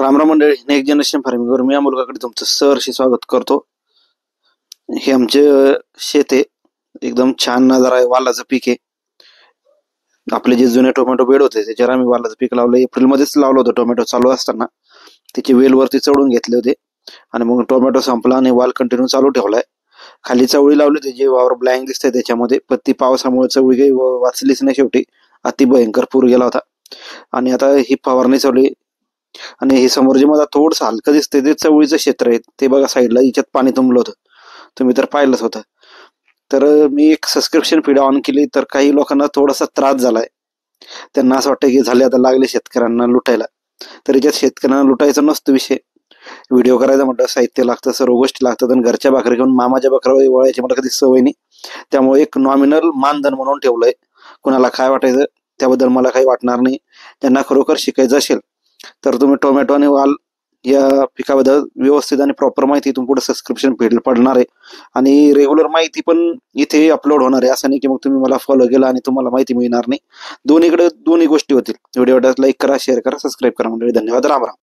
रामराम मंडळी, next generation फार्मिंगवर मी या मुलगाकडे तुमचं सहर्षी स्वागत करतो. हे आमचे शेत आहे, एकदम छान नजारा आहे, वालाचं पीक आहे. आपले जे जुने टोमॅटो बेड होते त्याच्यावर आम्ही वालाचं पीक लावलं. एप्रिलमध्येच लावलं होतं. टोमॅटो चालू असताना त्याचे वेलवरती चढून घेतले होते आणि मग टोमॅटो संपला आणि वाल कंटिन्यू चालू ठेवलाय. खाली चवळी लावली होती, जे वावर ब्लँक दिसतंय त्याच्यामध्ये, पण ती पावसामुळे चवळी काही वाचलीच नाही. शेवटी अति भयंकर पूर गेला होता. आणि आता ही फवारणी चालू आहे. आणि हे समोर जे मला थोडंसं हलकं दिसतंय ते चवळीचं क्षेत्र आहे. ते बघा साईडला, याच्यात पाणी तुंबलं होतं, तुम्ही तर पाहिलंच होतं. तर मी एक सबस्क्रिप्शन फीड ऑन केली, तर काही लोकांना थोडासा त्रास झालाय. त्यांना असं वाटतं की झाले आता लागले शेतकऱ्यांना लुटायला. तर याच्यात शेतकऱ्यांना लुटायचा नसतो विषय. व्हिडिओ करायचा म्हटलं साहित्य लागतं, सर्व गोष्टी लागतात, आणि घरच्या भाकरी घेऊन मामाच्या बकरा वळायची मला कधी सवय नाही. त्यामुळे एक नॉमिनल मानधन म्हणून ठेवलंय. कुणाला काय वाटायचं त्याबद्दल मला काही वाटणार नाही. ज्यांना खरोखर शिकायचं असेल तर तुम्ही टोमॅटो आणि वाल या पिकाबद्दल व्यवस्थित आणि प्रॉपर माहिती इथून पुढे सबस्क्रिप्शन फीड पडणार आहे. आणि रेग्युलर माहिती पण इथे अपलोड होणार आहे. असं नाही की मग तुम्ही मला फॉलो केला आणि तुम्हाला माहिती मिळणार नाही. दोन्ही गोष्टी होतील. व्हिडिओ लाईक करा, शेअर करा, सबस्क्राईब करा मंडळी. धन्यवाद. राम राम.